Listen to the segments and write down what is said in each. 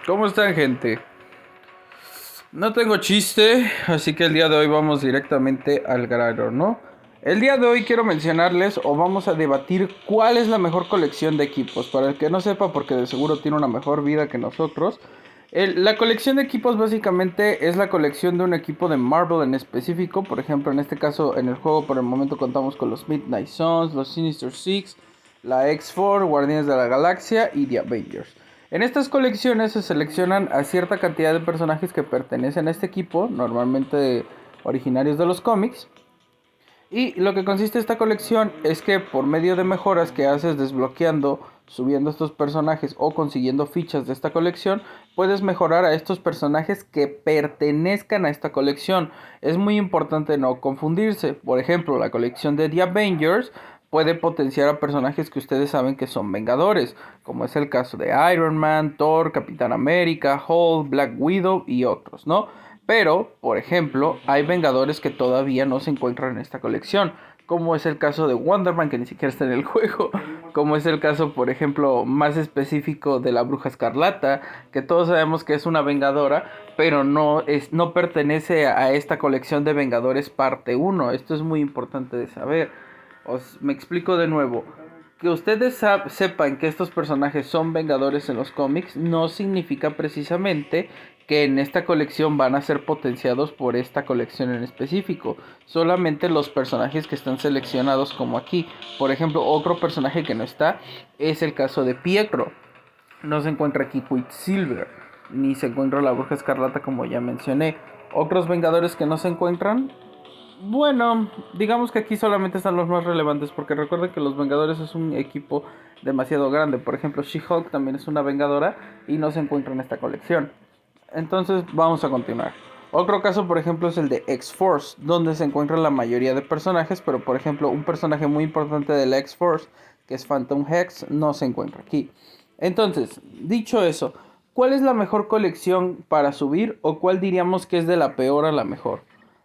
¿Cómo están, gente? No tengo chiste, así que el día de hoy vamos directamente al grano, ¿no? El día de hoy quiero mencionarles o vamos a debatir cuál es la mejor colección de equipos. Para el que no sepa, porque de seguro tiene una mejor vida que nosotros. La colección de equipos básicamente es la colección de un equipo de Marvel en específico. Por ejemplo, en este caso, en el juego por el momento contamos con los Midnight Suns, los Sinister Six, la X-4, Guardianes de la Galaxia y The Avengers. En estas colecciones se seleccionan a cierta cantidad de personajes que pertenecen a este equipo, normalmente originarios de los cómics. Y lo que consiste esta colección es que por medio de mejoras que haces desbloqueando, subiendo estos personajes o consiguiendo fichas de esta colección, puedes mejorar a estos personajes que pertenezcan a esta colección. Es muy importante no confundirse. Por ejemplo, la colección de The Avengers puede potenciar a personajes que ustedes saben que son vengadores, como es el caso de Iron Man, Thor, Capitán América, Hulk, Black Widow y otros, ¿no? Pero, por ejemplo, hay Vengadores que todavía no se encuentran en esta colección, como es el caso de Wonder Man, que ni siquiera está en el juego, como es el caso, por ejemplo, más específico de la Bruja Escarlata, que todos sabemos que es una Vengadora, pero no pertenece a esta colección de Vengadores parte uno. Esto es muy importante de saber. Me explico de nuevo. Que ustedes sepan que estos personajes son Vengadores en los cómics no significa precisamente que en esta colección van a ser potenciados por esta colección en específico. Solamente los personajes que están seleccionados como aquí. Por ejemplo, otro personaje que no está es el caso de Pietro. No se encuentra aquí Quicksilver, ni se encuentra la Bruja Escarlata como ya mencioné. Otros Vengadores que no se encuentran, bueno, digamos que aquí solamente están los más relevantes, porque recuerden que los Vengadores es un equipo demasiado grande. Por ejemplo, She-Hulk también es una Vengadora y no se encuentra en esta colección. Entonces vamos a continuar. Otro caso, por ejemplo, es el de X-Force, donde se encuentran la mayoría de personajes, pero por ejemplo, un personaje muy importante de la X-Force, que es Phantom Hex, no se encuentra aquí. Entonces, dicho eso, ¿cuál es la mejor colección para subir o cuál diríamos que es de la peor a la mejor?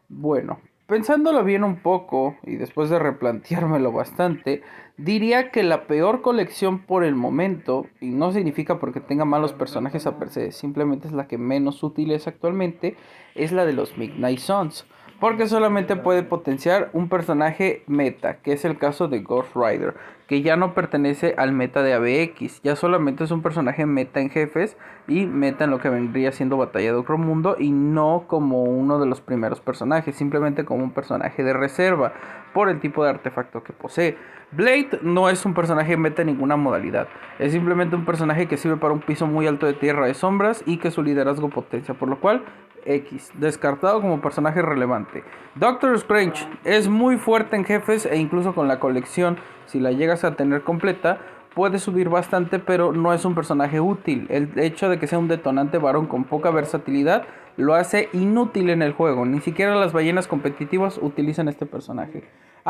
Bueno, pensándolo bien un poco y después de replanteármelo bastante, diría que la peor colección por el momento, y no significa porque tenga malos personajes a per se, simplemente es la que menos útil es actualmente, es la de los Midnight Suns. Porque solamente puede potenciar un personaje meta, que es el caso de Ghost Rider, que ya no pertenece al meta de ABX, ya solamente es un personaje meta en jefes y meta en lo que vendría siendo Batalla de Otro Mundo y no como uno de los primeros personajes, simplemente como un personaje de reserva por el tipo de artefacto que posee. Blade no es un personaje meta en ninguna modalidad, es simplemente un personaje que sirve para un piso muy alto de tierra de sombras y que su liderazgo potencia, por lo cual X, descartado como personaje relevante. Doctor Strange es muy fuerte en jefes e incluso con la colección, si la llegas a tener completa, puede subir bastante, pero no es un personaje útil. El hecho de que sea un detonante varón con poca versatilidad lo hace inútil en el juego. Ni siquiera las ballenas competitivas utilizan este personaje.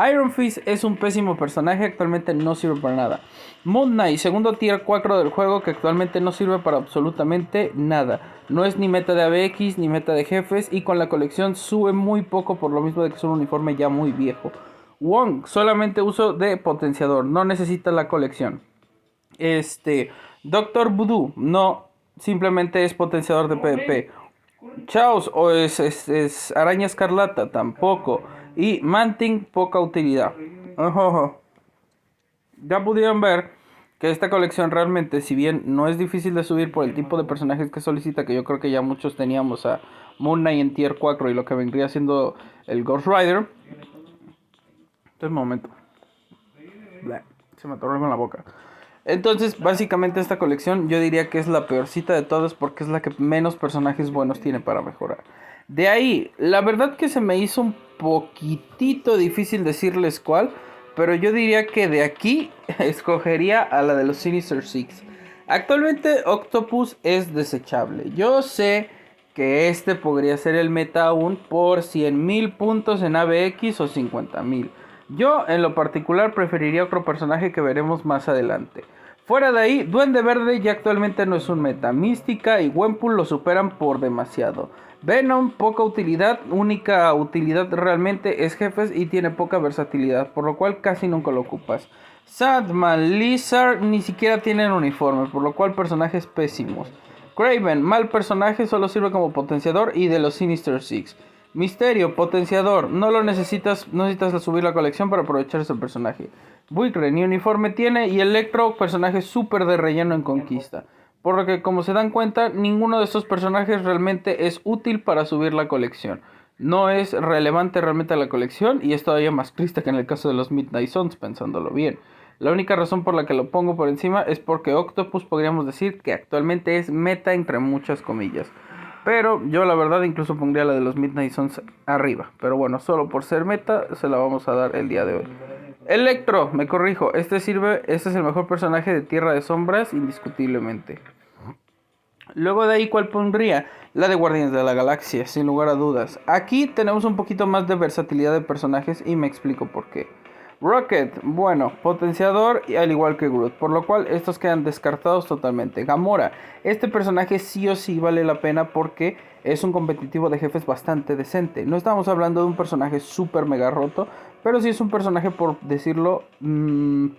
Iron Fist es un pésimo personaje, actualmente no sirve para nada. Moon Knight, segundo tier 4 del juego, que actualmente no sirve para absolutamente nada. No es ni meta de ABX ni meta de jefes y con la colección sube muy poco por lo mismo de que es un uniforme ya muy viejo. Wong, solamente uso de potenciador, no necesita la colección. Doctor Voodoo, no, simplemente es potenciador de PvP. Chaos o es Araña Escarlata, tampoco. Y Manting, poca utilidad. Ojo. Ya pudieron ver que esta colección realmente, si bien no es difícil de subir por el tipo de personajes que solicita, que yo creo que ya muchos teníamos a Moon Knight en tier 4 y lo que vendría siendo el Ghost Rider. Entonces, momento. Blah, se me atoró algo en la boca. Entonces, básicamente esta colección yo diría que es la peorcita de todas porque es la que menos personajes buenos tiene para mejorar. De ahí, la verdad que se me hizo un poquitito difícil decirles cuál, pero yo diría que de aquí escogería a la de los Sinister Six. Actualmente Octopus es desechable. Yo sé que este podría ser el meta aún por 100.000 puntos en ABX o 50.000. Yo en lo particular preferiría otro personaje que veremos más adelante. Fuera de ahí, Duende Verde ya actualmente no es un meta. Mística y Gwenpool lo superan por demasiado. Venom, poca utilidad, única utilidad realmente es jefes y tiene poca versatilidad, por lo cual casi nunca lo ocupas. Sandman, Lizard ni siquiera tienen uniforme, por lo cual personajes pésimos. Kraven, mal personaje, solo sirve como potenciador y de los Sinister Six. Misterio, potenciador, no lo necesitas, no necesitas subir la colección para aprovechar ese personaje. Buitre, ni uniforme tiene, y Electro, personaje súper de relleno en Conquista. Por lo que, como se dan cuenta, ninguno de estos personajes realmente es útil para subir la colección. No es relevante realmente a la colección, y es todavía más triste que en el caso de los Midnight Suns, pensándolo bien. La única razón por la que lo pongo por encima es porque Octopus podríamos decir que actualmente es meta entre muchas comillas. Pero yo la verdad incluso pondría la de los Midnight Suns arriba. Pero bueno, solo por ser meta se la vamos a dar el día de hoy. Electro, me corrijo, este es el mejor personaje de Tierra de Sombras indiscutiblemente. Luego de ahí, ¿cuál pondría? La de Guardianes de la Galaxia, sin lugar a dudas. Aquí tenemos un poquito más de versatilidad de personajes y me explico por qué. Rocket, bueno, potenciador al igual que Groot, por lo cual estos quedan descartados totalmente. Gamora, este personaje sí o sí vale la pena porque es un competitivo de jefes bastante decente. No estamos hablando de un personaje súper mega roto, pero sí es un personaje, por decirlo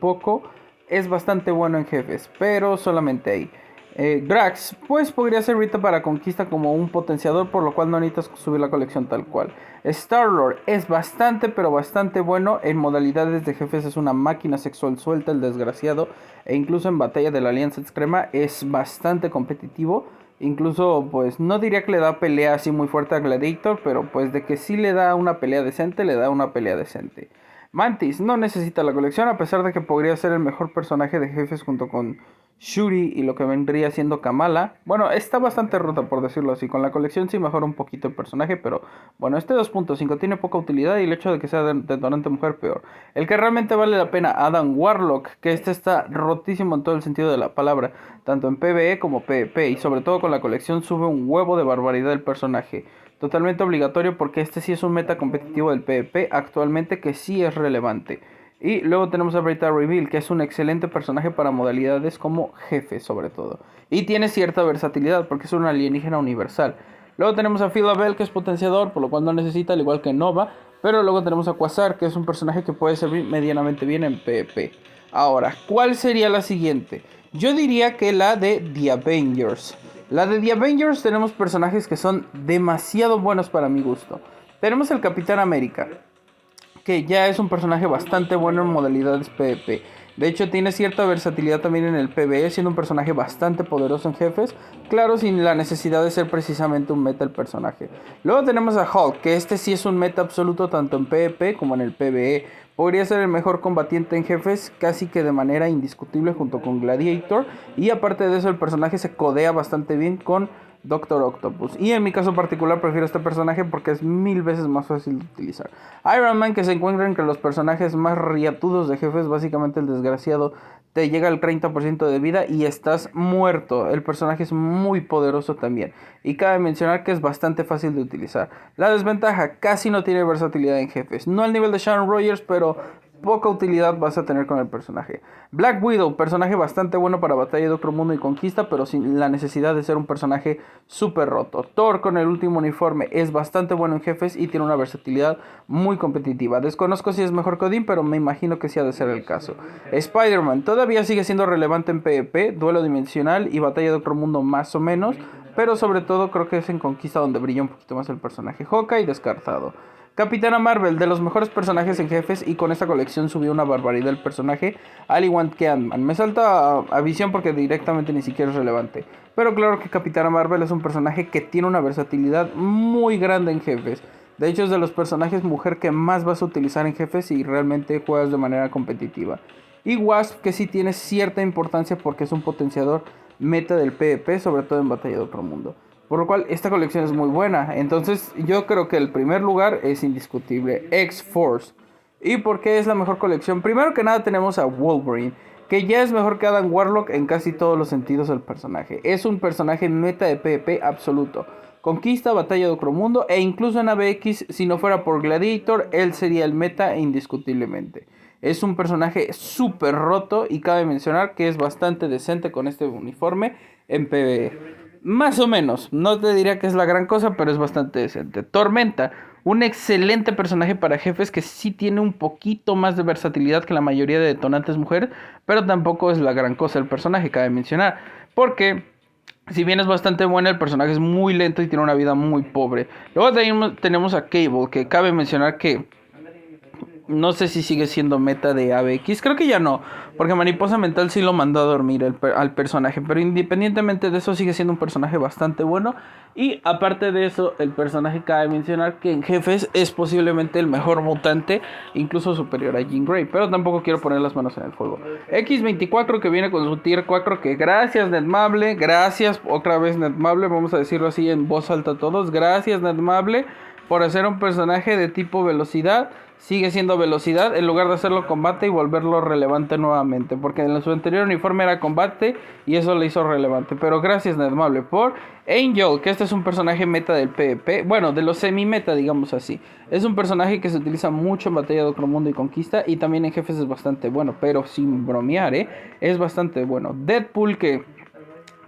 poco, es bastante bueno en jefes, pero solamente ahí. Drax, pues podría ser ahorita para Conquista como un potenciador, por lo cual no necesitas subir la colección tal cual. Star-Lord es bastante, pero bastante bueno. En modalidades de jefes es una máquina sexual suelta, el desgraciado. E incluso en batalla de la Alianza Extrema es bastante competitivo. Incluso, pues, no diría que le da pelea así muy fuerte a Gladiator, pero pues de que sí le da una pelea decente, le da una pelea decente. Mantis no necesita la colección, a pesar de que podría ser el mejor personaje de jefes junto con Shuri y lo que vendría siendo Kamala. Bueno, está bastante rota por decirlo así. Con la colección sí mejora un poquito el personaje, pero bueno, este 2.5 tiene poca utilidad y el hecho de que sea detonante mujer peor. El que realmente vale la pena, Adam Warlock, que este está rotísimo en todo el sentido de la palabra, tanto en PvE como PvP, y sobre todo con la colección sube un huevo de barbaridad el personaje. Totalmente obligatorio porque este sí es un meta competitivo del PvP actualmente que sí es relevante. Y luego tenemos a Beta Reveal, que es un excelente personaje para modalidades como jefe sobre todo. Y tiene cierta versatilidad porque es un alienígena universal. Luego tenemos a Philabel, que es potenciador, por lo cual no necesita, al igual que Nova. Pero luego tenemos a Quasar, que es un personaje que puede servir medianamente bien en PvP. Ahora, ¿cuál sería la siguiente? Yo diría que la de The Avengers. La de The Avengers tenemos personajes que son demasiado buenos para mi gusto. Tenemos el Capitán América, que ya es un personaje bastante bueno en modalidades PvP. De hecho, tiene cierta versatilidad también en el PvE, siendo un personaje bastante poderoso en jefes. Claro, sin la necesidad de ser precisamente un meta el personaje. Luego tenemos a Hulk, que este sí es un meta absoluto tanto en PvP como en el PvE. Podría ser el mejor combatiente en jefes casi que de manera indiscutible junto con Gladiator. Y aparte de eso, el personaje se codea bastante bien con Doctor Octopus. Y en mi caso particular prefiero este personaje porque es 1000 veces más fácil de utilizar. Iron Man, que se encuentra entre los personajes más riatudos de jefes, básicamente el desgraciado te llega al 30% de vida y estás muerto. El personaje es muy poderoso también. Y cabe mencionar que es bastante fácil de utilizar. La desventaja, casi no tiene versatilidad en jefes. No al nivel de Sharon Rogers, pero poca utilidad vas a tener con el personaje. Black Widow, personaje bastante bueno para batalla de otro mundo y conquista, pero sin la necesidad de ser un personaje súper roto. Thor con el último uniforme es bastante bueno en jefes y tiene una versatilidad muy competitiva. Desconozco si es mejor que Odin, pero me imagino que sí ha de ser el caso. Spider-Man todavía sigue siendo relevante en PvP, duelo dimensional y batalla de otro mundo más o menos, pero sobre todo creo que es en conquista donde brilla un poquito más el personaje. Hawkeye descartado. Capitana Marvel, de los mejores personajes en jefes, y con esta colección subió una barbaridad el personaje, al igual que Ant-Man. Me salta a visión porque directamente ni siquiera es relevante. Pero claro que Capitana Marvel es un personaje que tiene una versatilidad muy grande en jefes. De hecho es de los personajes mujer que más vas a utilizar en jefes si realmente juegas de manera competitiva. Y Wasp, que sí tiene cierta importancia porque es un potenciador meta del PvP, sobre todo en batalla de otro mundo. Por lo cual esta colección es muy buena. Entonces yo creo que el primer lugar es indiscutible, X-Force. ¿Y por qué es la mejor colección? Primero que nada tenemos a Wolverine, que ya es mejor que Adam Warlock en casi todos los sentidos del personaje. Es un personaje meta de PvP absoluto. Conquista, batalla de otro mundo e incluso en ABX, si no fuera por Gladiator, él sería el meta indiscutiblemente. Es un personaje súper roto y cabe mencionar que es bastante decente con este uniforme en PvE. Más o menos, no te diría que es la gran cosa, pero es bastante decente. Tormenta, un excelente personaje para jefes que sí tiene un poquito más de versatilidad que la mayoría de detonantes mujer, pero tampoco es la gran cosa el personaje, cabe mencionar, porque si bien es bastante bueno, el personaje es muy lento y tiene una vida muy pobre. Luego tenemos a Cable, que cabe mencionar que no sé si sigue siendo meta de ABX, creo que ya no, porque Mariposa Mental sí lo mandó a dormir al personaje, pero independientemente de eso sigue siendo un personaje bastante bueno. Y aparte de eso, el personaje cabe mencionar que en jefes es posiblemente el mejor mutante, incluso superior a Jean Grey, pero tampoco quiero poner las manos en el fuego. X24 que viene con su tier 4, que gracias Netmable, gracias otra vez Netmable, vamos a decirlo así en voz alta a todos, gracias Netmable por hacer un personaje de tipo velocidad. Sigue siendo velocidad en lugar de hacerlo combate y volverlo relevante nuevamente, porque en su anterior uniforme era combate y eso le hizo relevante. Pero gracias Netmable por Angel, que este es un personaje meta del PvP, bueno, de los semi-meta, digamos así. Es un personaje que se utiliza mucho en batalla de otro mundo y conquista, y también en jefes es bastante bueno, pero sin bromear, es bastante bueno. Deadpool, que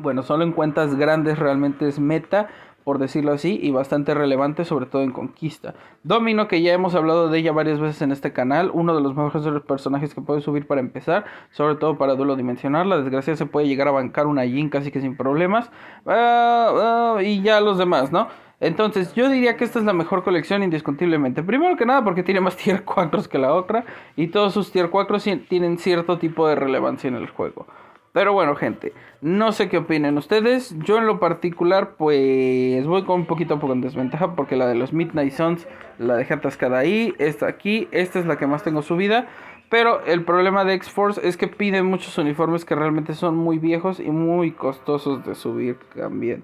bueno, solo en cuentas grandes realmente es meta, por decirlo así, y bastante relevante, sobre todo en conquista. Domino, que ya hemos hablado de ella varias veces en este canal, uno de los mejores personajes que puede subir para empezar, sobre todo para duelo dimensional. La desgracia se puede llegar a bancar una Jin casi que sin problemas, y ya los demás, ¿no? Entonces yo diría que esta es la mejor colección indiscutiblemente. Primero que nada porque tiene más tier 4 que la otra, y todos sus tier 4 tienen cierto tipo de relevancia en el juego. Pero bueno, gente, no sé qué opinen ustedes. Yo en lo particular, pues voy con un poquito en desventaja, porque la de los Midnight Suns la dejé atascada ahí. Esta aquí, esta es la que más tengo subida. Pero el problema de X-Force es que piden muchos uniformes que realmente son muy viejos y muy costosos de subir también.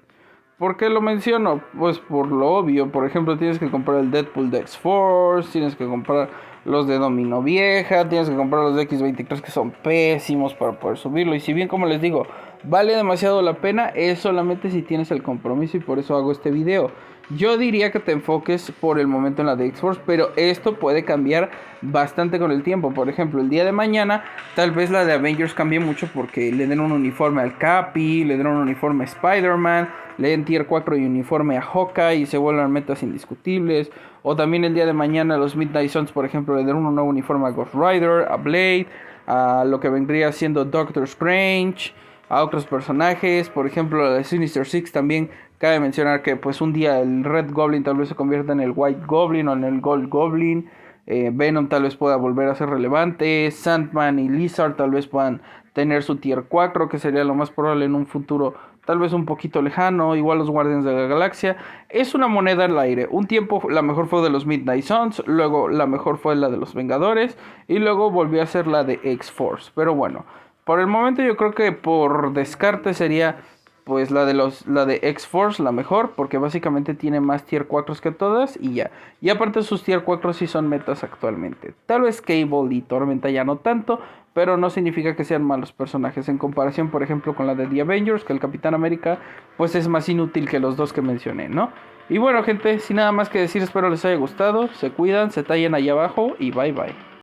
¿Por qué lo menciono? Pues por lo obvio. Por ejemplo, tienes que comprar el Deadpool de X-Force, tienes que comprar los de Domino Vieja, tienes que comprar los de X23 que son pésimos para poder subirlo. Y si bien, como les digo, vale demasiado la pena, es solamente si tienes el compromiso, y por eso hago este video. Yo diría que te enfoques por el momento en la de X-Force, pero esto puede cambiar bastante con el tiempo. Por ejemplo, el día de mañana tal vez la de Avengers cambie mucho, porque le den un uniforme al Capi, le den un uniforme a Spider-Man, le den tier 4 y uniforme a Hawkeye y se vuelvan metas indiscutibles. O también el día de mañana los Midnight Suns, por ejemplo, le den un nuevo uniforme a Ghost Rider, a Blade, a lo que vendría siendo Doctor Strange, a otros personajes. Por ejemplo, la de Sinister Six también cabe mencionar que pues un día el Red Goblin tal vez se convierta en el White Goblin o en el Gold Goblin. Venom tal vez pueda volver a ser relevante. Sandman y Lizard tal vez puedan tener su tier 4, que sería lo más probable en un futuro tal vez un poquito lejano. Igual los Guardianes de la Galaxia. Es una moneda al aire. Un tiempo la mejor fue de los Midnight Suns, luego la mejor fue la de los Vengadores, y luego volvió a ser la de X-Force. Pero bueno, por el momento yo creo que por descarte sería pues la de X-Force la mejor, porque básicamente tiene más tier 4 que todas y ya. Y aparte sus tier 4 sí son metas actualmente. Tal vez Cable y Tormenta ya no tanto, pero no significa que sean malos personajes en comparación, por ejemplo, con la de The Avengers, que el Capitán América pues es más inútil que los dos que mencioné, ¿no? Y bueno, gente, sin nada más que decir, espero les haya gustado. Se cuidan, se tallen ahí abajo y bye bye.